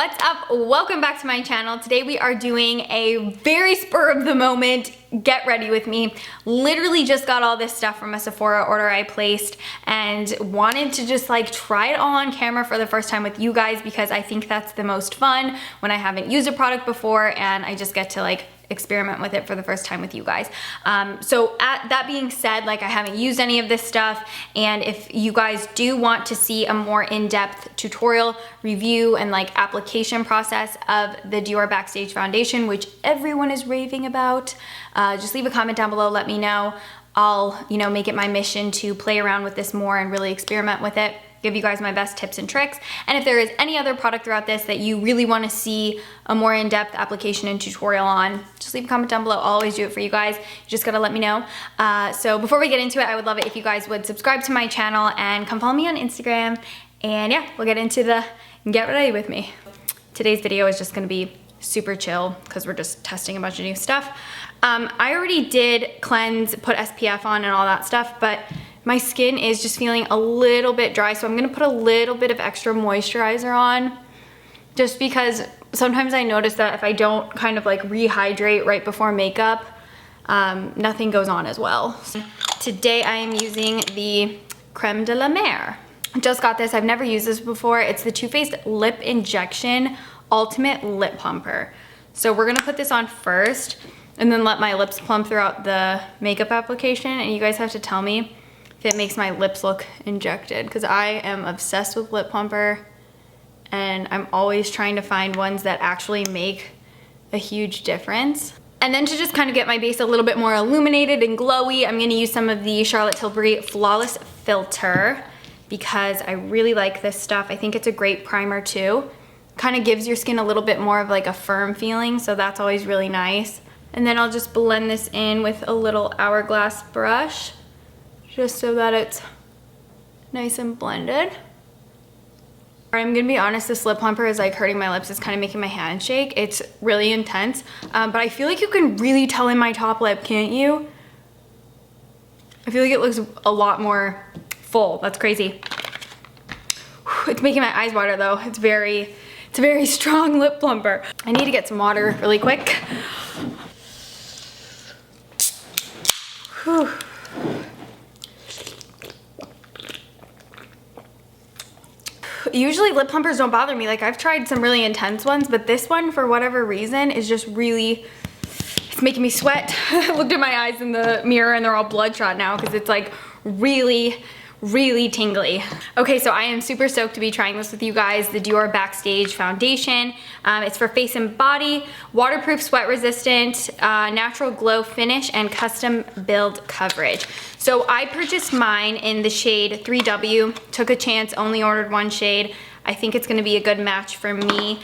What's up? Welcome back to my channel. Today we are doing a very spur of the moment get ready with me. Literally just got all this stuff from a Sephora order I placed and wanted to just like try it all on camera for the first time with you guys because I think that's the most fun when I haven't used a product before and I just get to like experiment with it for the first time with you guys. So that being said, like I haven't used any of this stuff, and if you guys do want to see a more in-depth tutorial review and like application process of the Dior Backstage foundation, which everyone is raving about, just leave a comment down below, let me know. I'll, make it my mission to play around with this more and really experiment with it, give you guys my best tips and tricks. And if there is any other product throughout this that you really want to see a more in-depth application and tutorial on, just leave a comment down below. I'll always do it for you guys. You just gotta let me know. So before we get into it, I would love it if you guys would subscribe to my channel and come follow me on Instagram. And yeah, we'll get into the get ready with me. Today's video is just gonna be super chill because we're just testing a bunch of new stuff. I already did cleanse, put SPF on and all that stuff, but my skin is just feeling a little bit dry, so I'm gonna put a little bit of extra moisturizer on just because sometimes I notice that if I don't kind of like rehydrate right before makeup, nothing goes on as well. Today I am using the Creme de la Mer. I just got this, I've never used this before. It's the Too Faced Lip Injection Ultimate Lip Plumper. So we're gonna put this on first and then let my lips plump throughout the makeup application, and you guys have to tell me if it makes my lips look injected, because I am obsessed with lip plumper and I'm always trying to find ones that actually make a huge difference. And then to just kind of get my base a little bit more illuminated and glowy, I'm gonna use some of the Charlotte Tilbury Flawless Filter because I really like this stuff. I think it's a great primer too. Kind of gives your skin a little bit more of like a firm feeling, so that's always really nice. And then I'll just blend this in with a little hourglass brush, just so that it's nice and blended. I'm gonna be honest, this lip plumper is like hurting my lips. It's kind of making my hand shake. It's really intense, but I feel like you can really tell in my top lip, can't you? I feel like it looks a lot more full. That's crazy. It's making my eyes water though. It's a very strong lip plumper. I need to get some water really quick. Whew. Usually lip plumpers don't bother me. Like I've tried some really intense ones, but this one for whatever reason is just really, it's making me sweat. I looked at my eyes in the mirror and they're all bloodshot now because it's like really tingly. Okay, so I am super stoked to be trying this with you guys, the Dior Backstage foundation. It's for face and body, waterproof, sweat resistant, natural glow finish, and custom build coverage. So I purchased mine in the shade 3W, took a chance, only ordered one shade. I think it's gonna be a good match for me.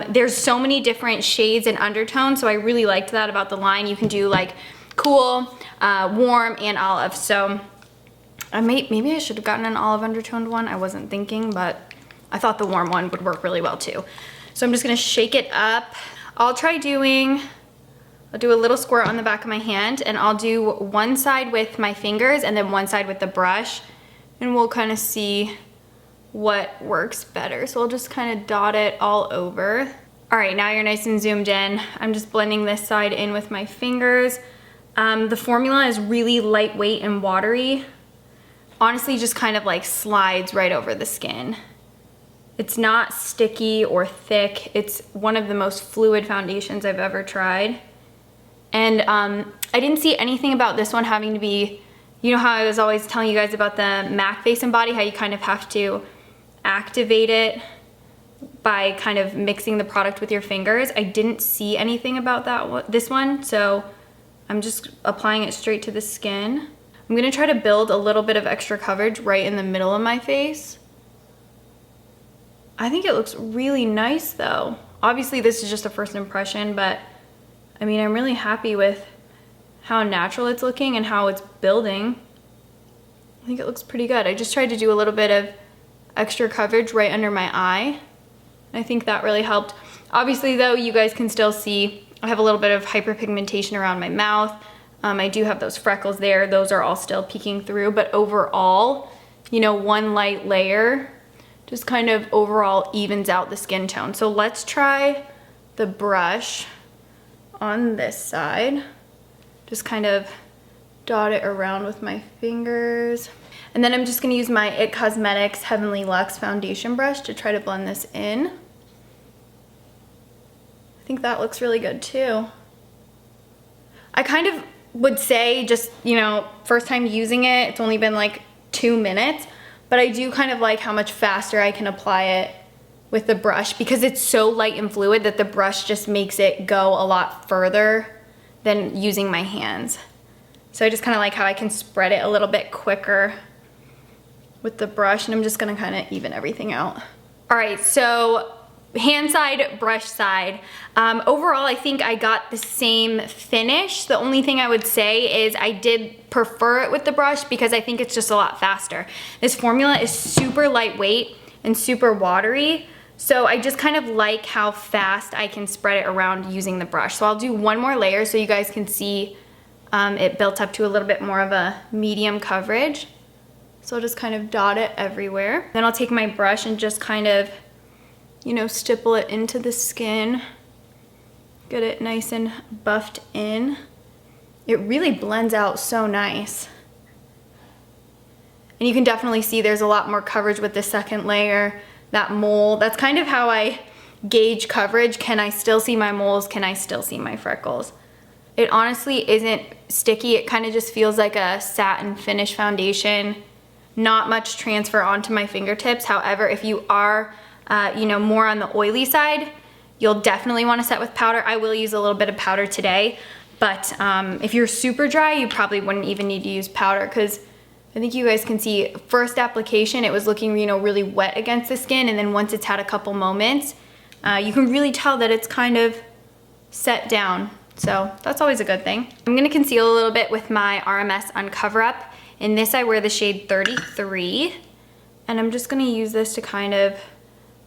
There's so many different shades and undertones, so I really liked that about the line. You can do like cool, warm, and olive. So maybe I should have gotten an olive undertoned one. I wasn't thinking, but I thought the warm one would work really well too. So I'm just gonna shake it up. I'll do a little squirt on the back of my hand, and I'll do one side with my fingers and then one side with the brush, and we'll kind of see what works better. So I'll just kind of dot it all over. All right, now you're nice and zoomed in. I'm just blending this side in with my fingers. The formula is really lightweight and watery. Honestly, just kind of like slides right over the skin. It's not sticky or thick. It's one of the most fluid foundations I've ever tried. And I didn't see anything about this one having to be, you know how I was always telling you guys about the MAC Face and Body, how you kind of have to activate it by kind of mixing the product with your fingers. I didn't see anything about this one, so I'm just applying it straight to the skin. I'm gonna try to build a little bit of extra coverage right in the middle of my face. I think it looks really nice though. Obviously this is just a first impression, but I mean, I'm really happy with how natural it's looking and how it's building. I think it looks pretty good. I just tried to do a little bit of extra coverage right under my eye. I think that really helped. Obviously though, you guys can still see I have a little bit of hyperpigmentation around my mouth. I do have those freckles there. Those are all still peeking through, but overall, one light layer just kind of overall evens out the skin tone. So let's try the brush on this side. Just kind of dot it around with my fingers. And then I'm just gonna use my IT Cosmetics Heavenly Luxe foundation brush to try to blend this in. I think that looks really good too. I kind of would say just, you know, first time using it, it's only been like 2 minutes, but I do kind of like how much faster I can apply it with the brush because it's so light and fluid that the brush just makes it go a lot further than using my hands. So I just kind of like how I can spread it a little bit quicker with the brush, and I'm just gonna kind of even everything out. All right, so hand side, brush side. Overall, I think I got the same finish. The only thing I would say is I did prefer it with the brush because I think it's just a lot faster. This formula is super lightweight and super watery, so I just kind of like how fast I can spread it around using the brush. So I'll do one more layer so you guys can see it built up to a little bit more of a medium coverage. So I'll just kind of dot it everywhere. Then I'll take my brush and just kind of, you know, stipple it into the skin. Get it nice and buffed in. It really blends out so nice. And you can definitely see there's a lot more coverage with the second layer. That mole, that's kind of how I gauge coverage. Can I still see my moles? Can I still see my freckles? It honestly isn't sticky. It kind of just feels like a satin finish foundation. Not much transfer onto my fingertips. However, if you are, you know, more on the oily side, you'll definitely want to set with powder. I will use a little bit of powder today, but if you're super dry, you probably wouldn't even need to use powder because I think you guys can see first application, it was looking, you know, really wet against the skin, and then once it's had a couple moments, you can really tell that it's kind of set down. So that's always a good thing. I'm gonna conceal a little bit with my RMS Uncover Up. In this, I wear the shade 33, and I'm just gonna use this to kind of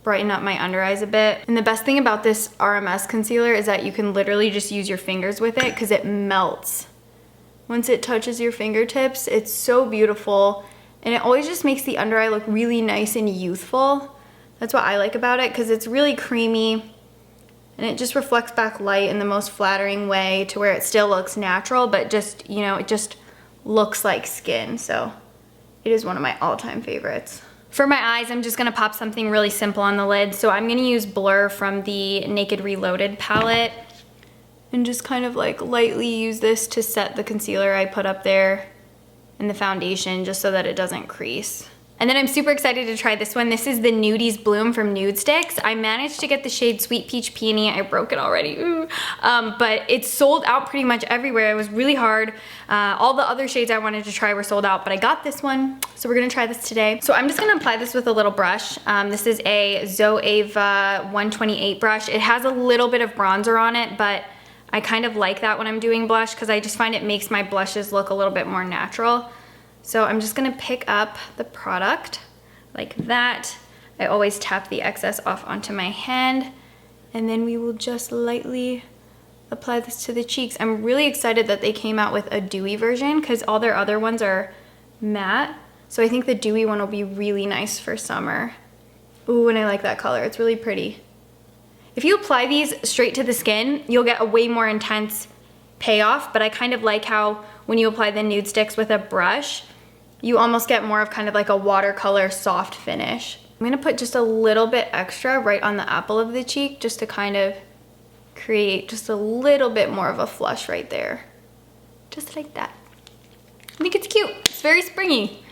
brighten up my under eyes a bit. And the best thing about this RMS concealer is that you can literally just use your fingers with it because it melts. Once it touches your fingertips, it's so beautiful, and it always just makes the under eye look really nice and youthful. That's what I like about it because it's really creamy, and it just reflects back light in the most flattering way to where it still looks natural, but just, you know, it just looks like skin. So it is one of my all-time favorites. For my eyes, I'm just gonna pop something really simple on the lid. So I'm gonna use Blur from the Naked Reloaded palette and just kind of like lightly use this to set the concealer I put up there and the foundation just so that it doesn't crease. And then I'm super excited to try this one. This is the Nudies Bloom from Nude Sticks. I managed to get the shade Sweet Peach Peony. I broke it already, but it's sold out pretty much everywhere. It was really hard. All the other shades I wanted to try were sold out, but I got this one, so we're gonna try this today. So I'm just gonna apply this with a little brush. This is a Zoeva 128 brush. It has a little bit of bronzer on it, but I kind of like that when I'm doing blush because I just find it makes my blushes look a little bit more natural. So I'm just gonna pick up the product like that. I always tap the excess off onto my hand, and then we will just lightly apply this to the cheeks. I'm really excited that they came out with a dewy version because all their other ones are matte. So I think the dewy one will be really nice for summer. Ooh, and I like that color, it's really pretty. If you apply these straight to the skin, you'll get a way more intense payoff, but I kind of like how when you apply the nude sticks with a brush, you almost get more of kind of like a watercolor soft finish. I'm gonna put just a little bit extra right on the apple of the cheek just to kind of create just a little bit more of a flush right there. Just like that. I think it's cute, it's very springy.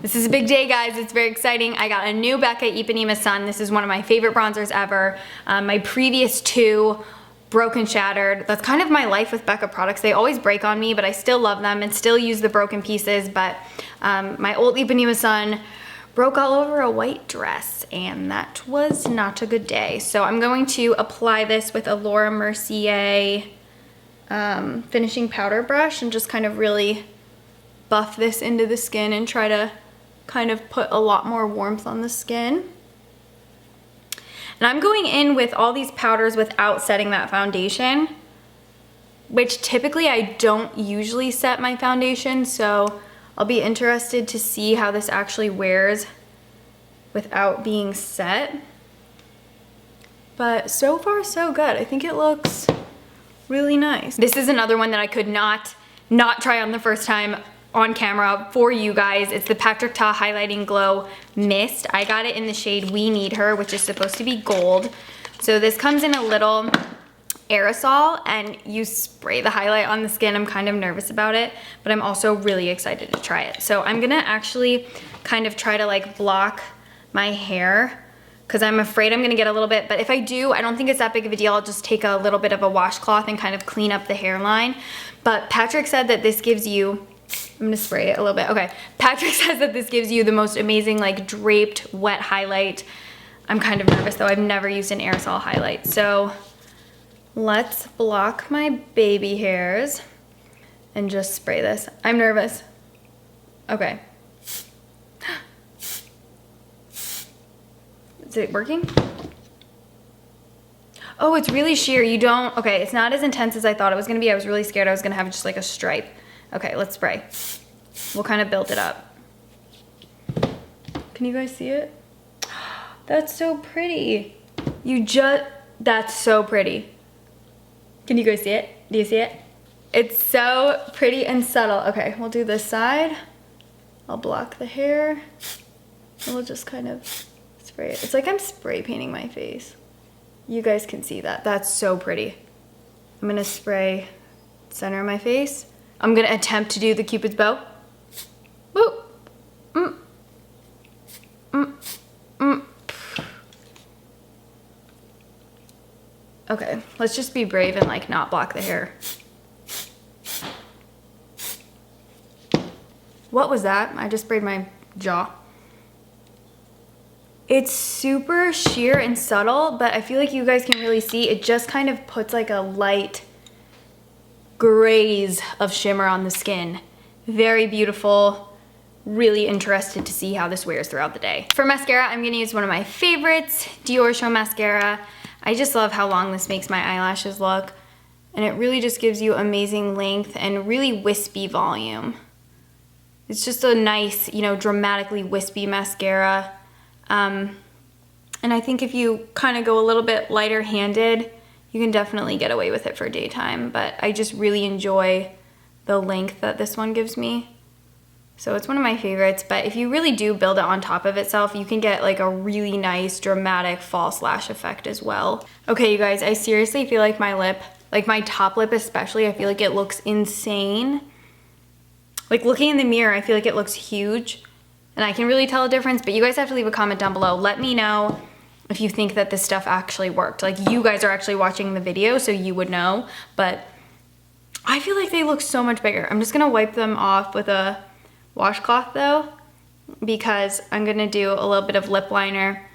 This is a big day, guys. It's very exciting. I got a new Becca Ipanema Sun. This is one of my favorite bronzers ever. My previous two broken, shattered. That's kind of my life with Becca products. They always break on me, but I still love them and still use the broken pieces. But my old Ipanema Sun broke all over a white dress, and that was not a good day. So I'm going to apply this with a Laura Mercier finishing powder brush and just kind of really buff this into the skin and try to kind of put a lot more warmth on the skin. And I'm going in with all these powders without setting that foundation, which typically I don't usually set my foundation, so I'll be interested to see how this actually wears without being set. But so far so good. I think it looks really nice. This is another one that I could not try on the first time on camera for you guys. It's the Patrick Ta Highlighting Glow Mist. I got it in the shade We Need Her, which is supposed to be gold. So this comes in a little aerosol and you spray the highlight on the skin. I'm kind of nervous about it, but I'm also really excited to try it. So I'm gonna actually kind of try to like block my hair because I'm afraid I'm gonna get a little bit, but if I do, I don't think it's that big of a deal. I'll just take a little bit of a washcloth and kind of clean up the hairline. But Patrick said that this gives you, I'm gonna spray it a little bit. Okay, Patrick says that this gives you the most amazing like draped wet highlight. I'm kind of nervous though. I've never used an aerosol highlight. So let's block my baby hairs and just spray this. I'm nervous. Okay. Is it working? Oh, it's really sheer. You don't, okay, it's not as intense as I thought it was gonna be. I was really scared I was gonna have just like a stripe. Okay, let's spray. We'll kind of build it up. Can you guys see it? That's so pretty. That's so pretty. Can you guys see it? Do you see it? It's so pretty and subtle. Okay, we'll do this side. I'll block the hair. And we'll just kind of spray it. It's like I'm spray painting my face. You guys can see that. That's so pretty. I'm gonna spray center of my face. I'm gonna attempt to do the Cupid's bow. Woo! Mm. Mm. Mm. Okay, let's just be brave and like not block the hair. What was that? I just sprayed my jaw. It's super sheer and subtle, but I feel like you guys can really see it just kind of puts like a light graze of shimmer on the skin. Very beautiful. Really interested to see how this wears throughout the day. For mascara, I'm gonna use one of my favorites, Dior Show Mascara. I just love how long this makes my eyelashes look. And it really just gives you amazing length and really wispy volume. It's just a nice, you know, dramatically wispy mascara. And I think if you kind of go a little bit lighter handed, you can definitely get away with it for daytime, but I just really enjoy the length that this one gives me. So it's one of my favorites, but if you really do build it on top of itself, you can get like a really nice dramatic false lash effect as well. Okay, you guys, I seriously feel like my lip, like my top lip especially, I feel like it looks insane. Like looking in the mirror, I feel like it looks huge. And I can really tell a difference, but you guys have to leave a comment down below. Let me know if you think that this stuff actually worked. Like you guys are actually watching the video, so you would know, but I feel like they look so much bigger. I'm just gonna wipe them off with a washcloth though, because I'm gonna do a little bit of lip liner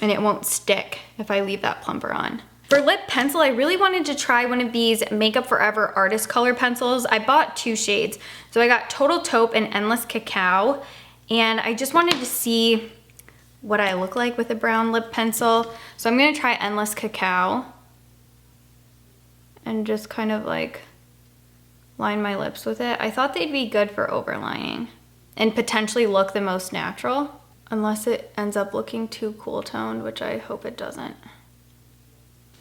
and it won't stick if I leave that plumper on. For lip pencil, I really wanted to try one of these Makeup Forever Artist Color pencils. I bought 2 shades. So I got Total Taupe and Endless Cacao. And I just wanted to see what I look like with a brown lip pencil. So I'm gonna try Endless Cacao and just kind of like line my lips with it. I thought they'd be good for overlining and potentially look the most natural, unless it ends up looking too cool toned, which I hope it doesn't.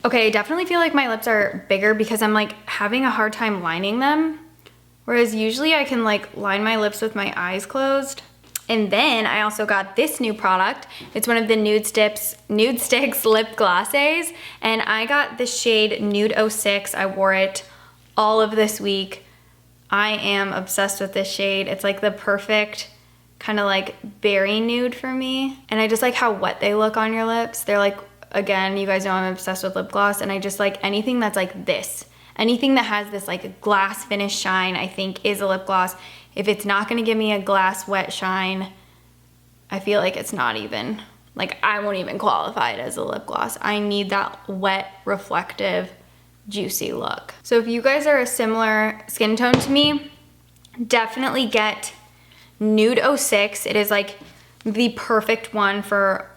Okay, I definitely feel like my lips are bigger because I'm like having a hard time lining them. Whereas usually I can like line my lips with my eyes closed. And then I also got this new product. It's one of the Nude Sticks lip glosses. And I got the shade Nude 06. I wore it all of this week. I am obsessed with this shade. It's like the perfect kind of like berry nude for me. And I just like how wet they look on your lips. They're like, again, you guys know I'm obsessed with lip gloss, and I just like anything that's like this. Anything that has this like glass finish shine, I think is a lip gloss. If it's not gonna give me a glass wet shine, I feel like it's not even, like I won't even qualify it as a lip gloss. I need that wet, reflective, juicy look. So if you guys are a similar skin tone to me, definitely get Nude 06. It is like the perfect one for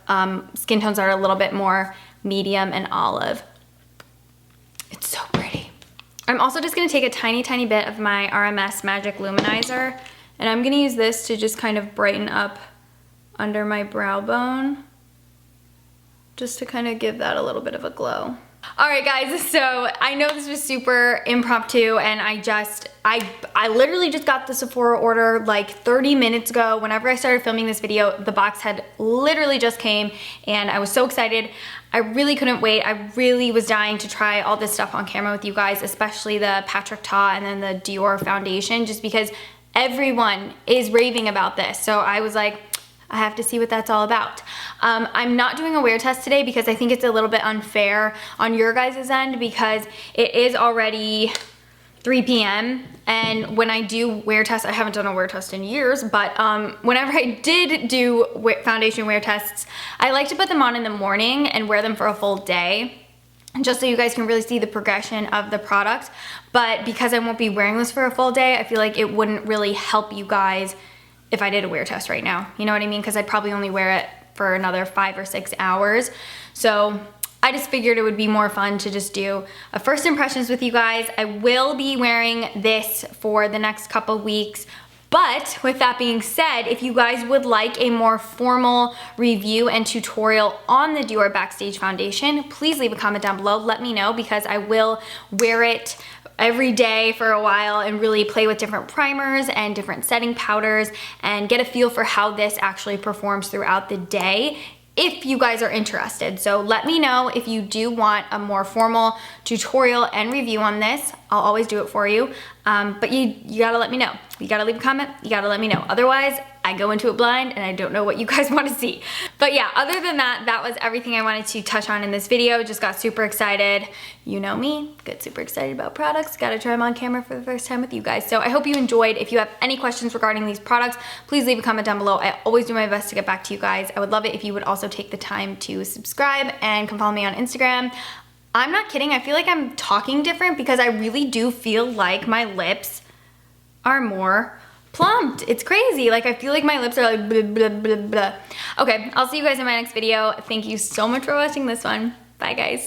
skin tones that are a little bit more medium and olive. It's so pretty. I'm also just gonna take a tiny, tiny bit of my RMS Magic Luminizer, and I'm gonna use this to just kind of brighten up under my brow bone, just to kind of give that a little bit of a glow. All right, guys, so I know this was super impromptu, and I literally just got the Sephora order like 30 minutes ago. Whenever I started filming this video, the box had literally just came, and I was so excited. I really couldn't wait. I really was dying to try all this stuff on camera with you guys, especially the Patrick Ta and then the Dior foundation, just because everyone is raving about this. So I was like, I have to see what that's all about. I'm not doing a wear test today because I think it's a little bit unfair on your guys' end, because it is already 3 p.m. and when I do wear tests, I haven't done a wear test in years, but whenever I did do foundation wear tests, I like to put them on in the morning and wear them for a full day, just so you guys can really see the progression of the product. But because I won't be wearing this for a full day, I feel like it wouldn't really help you guys if I did a wear test right now. You know what I mean? Because I'd probably only wear it for another 5 or 6 hours. So I just figured it would be more fun to just do a first impressions with you guys. I will be wearing this for the next couple weeks. But with that being said, if you guys would like a more formal review and tutorial on the Dior Backstage foundation, please leave a comment down below. Let me know, because I will wear it every day for a while and really play with different primers and different setting powders and get a feel for how this actually performs throughout the day, if you guys are interested. So let me know if you do want a more formal tutorial and review on this. I'll always do it for you. But you gotta let me know. You gotta leave a comment, you gotta let me know. Otherwise, I go into it blind and I don't know what you guys want to see. But yeah, other than that, that was everything I wanted to touch on in this video. Just got super excited. You know me, get super excited about products. Gotta try them on camera for the first time with you guys. So I hope you enjoyed. If you have any questions regarding these products, please leave a comment down below. I always do my best to get back to you guys. I would love it if you would also take the time to subscribe and come follow me on Instagram. I'm not kidding, I feel like I'm talking different because I really do feel like my lips are more plumped. It's crazy. Like, I feel like my lips are like blah, blah, blah, blah. Okay, I'll see you guys in my next video. Thank you so much for watching this one. Bye, guys.